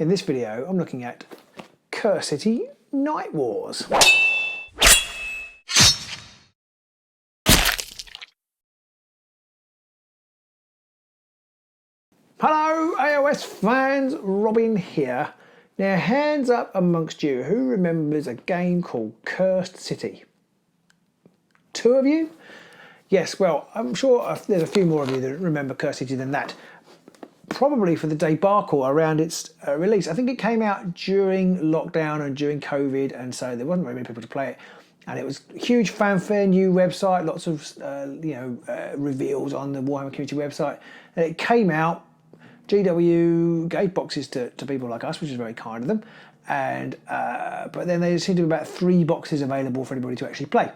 In this video, I'm looking at Curse City Nightwars. Hello AOS fans, Robin here. Now hands up amongst you, who remembers a game called Cursed City? 2 of you? Yes, well, I'm sure there's a few more of you that remember Cursed City than that. Probably for the debacle around its release. I think it came out during lockdown and during COVID, and so there wasn't very many people to play it. And it was huge fanfare, new website, lots of reveals on the Warhammer community website. And it came out. GW gave boxes to people like us, which is very kind of them. And but then there seemed to be about 3 boxes available for anybody to actually play.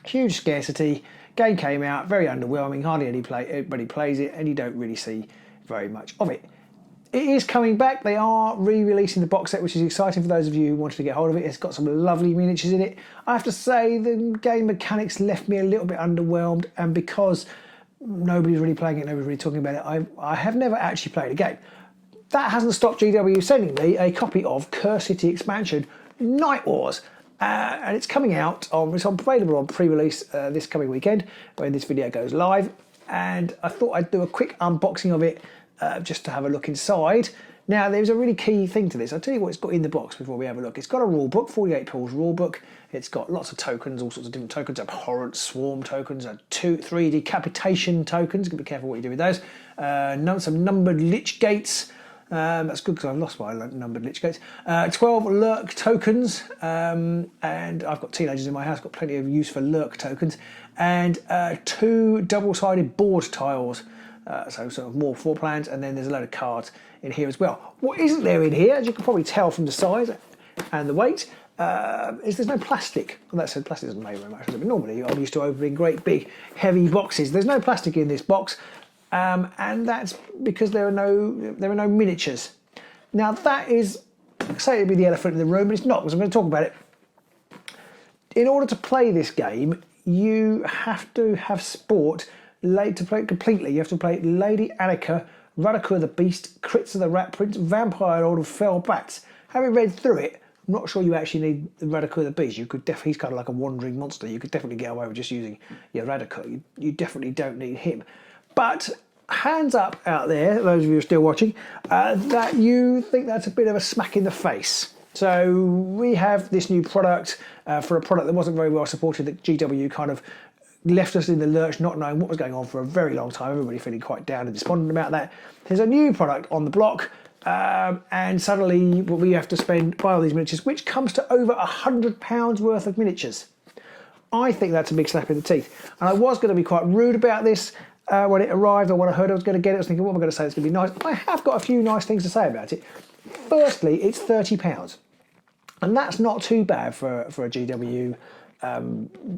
Huge scarcity. Game came out, very underwhelming. Hardly anybody plays it, and you don't really see very much of it. It is coming back. They are re-releasing the box set, which is exciting for those of you who wanted to get hold of it. It's got some lovely miniatures in it. I have to say the game mechanics left me a little bit underwhelmed, and because nobody's really playing it, nobody's really talking about it, I have never actually played a game. That hasn't stopped GW sending me a copy of Curse City expansion Nightwars. And it's coming out it's available on pre-release this coming weekend when this video goes live. And I thought I'd do a quick unboxing of it just to have a look inside. Now, there's a really key thing to this. I'll tell you what it's got in the box before we have a look. It's got a rule book, 48 pulls rule book. It's got lots of tokens, all sorts of different tokens, abhorrent swarm tokens, 3 decapitation tokens. Be careful what you do with those. Some numbered lich gates. That's good because I've lost my numbered lich gates. 12 lurk tokens, and I've got teenagers in my house, got plenty of use for lurk tokens, and 2 double-sided board tiles, so sort of more floor plans, and then there's a load of cards in here as well. What isn't there in here, as you can probably tell from the size and the weight, is there's no plastic. Well, that said, plastic doesn't make very much, but normally I'm used to opening great big heavy boxes. There's no plastic in this box. And that's because there are no miniatures. Now that is, say it'd be the elephant in the room, but it's not, because I'm going to talk about it. In order to play this game, you have to have sport to play it completely. You have to play Lady Annika, Radical of the Beast, Crits of the Rat Prince, Vampire Lord of Fell Bats. Having read through it, I'm not sure you actually need the Radical of the Beast. You could definitely, he's kind of like a wandering monster. You could definitely get away with just using your Radical. You definitely don't need him. But hands up out there, those of you who are still watching, that you think that's a bit of a smack in the face. So we have this new product for a product that wasn't very well supported, that GW kind of left us in the lurch, not knowing what was going on for a very long time, everybody feeling quite down and despondent about that. There's a new product on the block, and suddenly we have to buy all these miniatures, which comes to over £100 worth of miniatures. I think that's a big slap in the teeth. And I was going to be quite rude about this when it arrived, or when I heard I was going to get it, I was thinking, what am I going to say? It's going to be nice. I have got a few nice things to say about it. Firstly, it's £30. And that's not too bad for a GW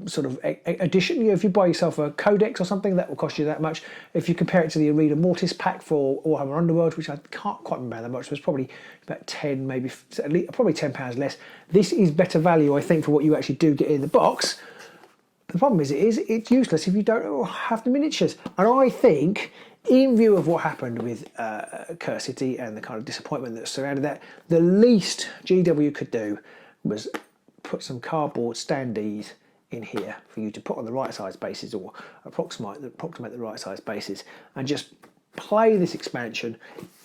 sort of edition. You know, if you buy yourself a codex or something, that will cost you that much. If you compare it to the Arena Mortis pack for Warhammer Underworld, which I can't quite remember that much, but it's probably about 10, maybe at least, probably £10 less. This is better value, I think, for what you actually do get in the box. The problem is it's useless if you don't have the miniatures. And I think, in view of what happened with Curse City and the kind of disappointment that surrounded that, the least GW could do was put some cardboard standees in here for you to put on the right size bases, or approximate the right size bases, and just play this expansion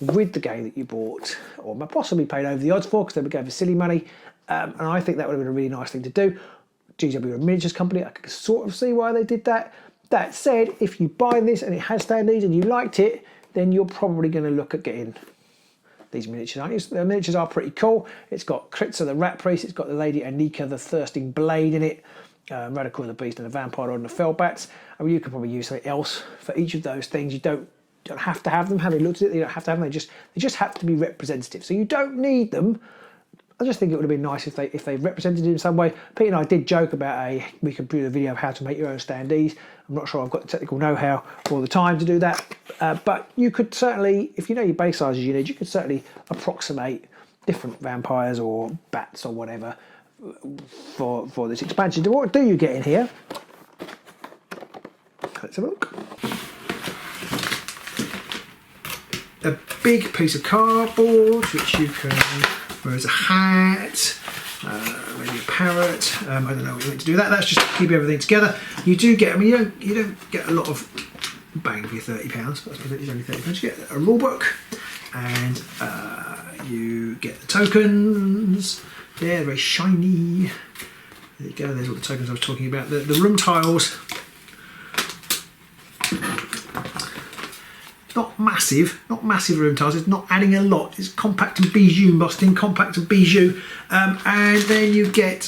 with the game that you bought, or possibly paid over the odds for, because they would go for silly money. And I think that would have been a really nice thing to do. GW are a miniatures company, I could sort of see why they did that. That said, if you buy this and it has standees and you liked it, then you're probably going to look at getting these miniatures, aren't you? The miniatures are pretty cool. It's got Crits of the Rat Priest, it's got the Lady Annika, the Thirsting Blade in it, Radical of the Beast and the Vampire Lord and the Fellbats. I mean, you could probably use something else for each of those things. You don't have to have them. Having looked at it, you don't have to have them. They just have to be representative. So you don't need them. I just think it would have been nice if they represented it in some way. Pete and I did joke about we could do a video of how to make your own standees. I'm not sure I've got the technical know-how or the time to do that, but you could certainly, if you know your base sizes you need, you could certainly approximate different vampires or bats or whatever for this expansion. What do you get in here? Let's have a look. a big piece of cardboard which you can wear as a hat, maybe a parrot. I don't know what you want to do that. That's just to keep everything together. You do get, I mean, you don't get a lot of bang for your £30, but I suppose it is only £30. You get a rule book, and you get the tokens. They're very shiny. There you go. There's all the tokens I was talking about. The room tiles. Not massive room tiles. It's not adding a lot. It's compact and bijou embossing, compact and bijou, and then you get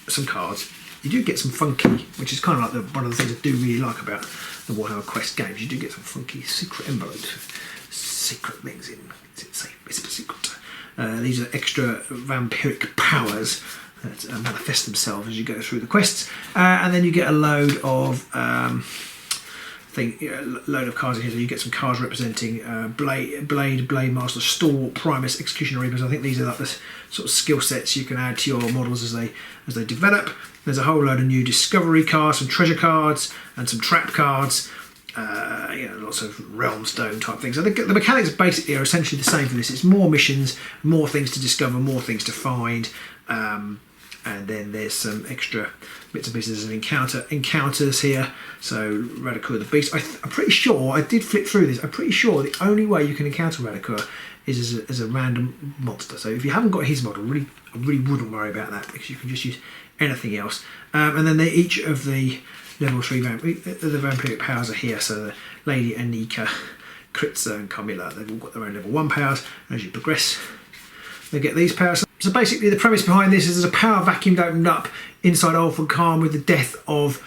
some cards. You do get some funky, which is kind of like one of the things I do really like about the Warhammer Quest games. You do get some funky secret envelopes, secret things in. It's a secret. These are extra vampiric powers that manifest themselves as you go through the quests, and then you get a load of cards in here. So you get some cards representing Blade Master, Stalwart, Primus, Executioner, Reapers. I think these are like the sort of skill sets you can add to your models as they develop. There's a whole load of new discovery cards, some treasure cards, and some trap cards. Lots of realm stone type things. I think the mechanics basically are essentially the same for this. It's more missions, more things to discover, more things to find, and then there's some extra bits and pieces of encounters here. So Radikur the Beast. I'm pretty sure, I did flip through this, I'm pretty sure the only way you can encounter Radikur is as a random monster. So if you haven't got his model, I really wouldn't worry about that, because you can just use anything else. And then each of the level 3 the vampiric powers are here. So the Lady Anika, Kritza and Carmilla, they've all got their own level 1 powers. As you progress, they get these powers. So basically the premise behind this is there's a power vacuum that opened up inside Ulford Khan with the death of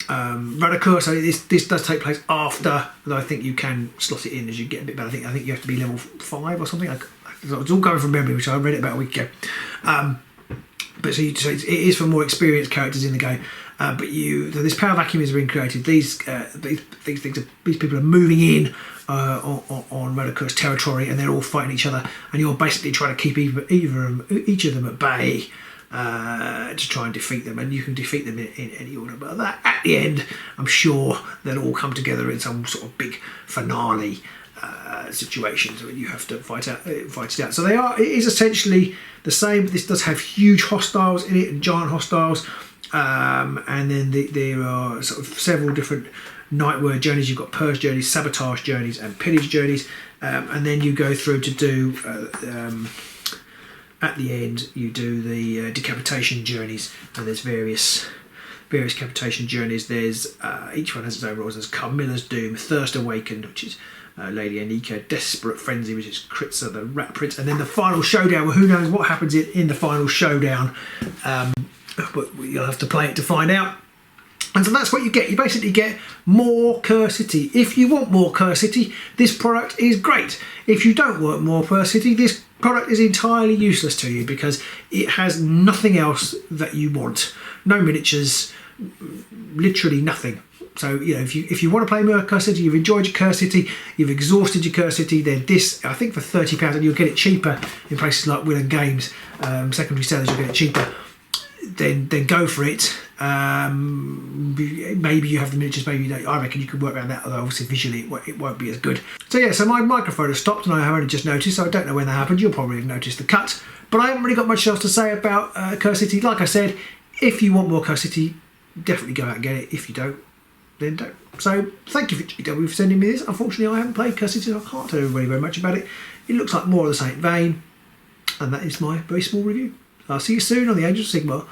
Radikur. So this does take place after, though I think you can slot it in as you get a bit better. I think you have to be level 5 or something. It's all going from memory, which I read it about a week ago. But it is for more experienced characters in the game. But this power vacuum has been created. These people are moving in on Radikur's territory, and they're all fighting each other. And you're basically trying to keep each of them at bay to try and defeat them. And you can defeat them in any order. But at the end, I'm sure they'll all come together in some sort of big finale situations where you have to fight it out. So it is essentially the same. This does have huge hostiles in it, and giant hostiles, and then there are sort of several different Nightwars journeys. You've got purge journeys, sabotage journeys, and pillage journeys, and then you go through to do at the end you do the decapitation journeys, and there's various decapitation journeys. There's each one has its own rules. There's Carmilla's Doom, Thirst Awakened, which is Lady Anika, Desperate Frenzy, which is Kritza the Rat Prince, and then the final showdown. Well, who knows what happens in the final showdown, but you'll have to play it to find out. And so that's what you get. You basically get more Curse City. If you want more Curse City, this product is great. If you don't want more Curse City, this product is entirely useless to you, because it has nothing else that you want. No miniatures, literally nothing. So, if you want to play more Curse City, you've enjoyed your Curse City, you've exhausted your Curse City, then this, I think for £30, and you'll get it cheaper in places like Will and Games, secondary sellers, you'll get it cheaper, then go for it. Maybe you have the miniatures, maybe you don't. I reckon you could work around that, although obviously visually it won't be as good. So yeah, so my microphone has stopped, and I have only just noticed, so I don't know when that happened. You'll probably have noticed the cut, but I haven't really got much else to say about Curse City. Like I said, if you want more Curse City, definitely go out and get it. If you don't, then don't. So thank you for GW for sending me this. Unfortunately, I haven't played Curse City, so I can't tell everybody very much about it. It looks like more of the same vein, and that is my very small review. I'll see you soon on the Angels of Sigmar.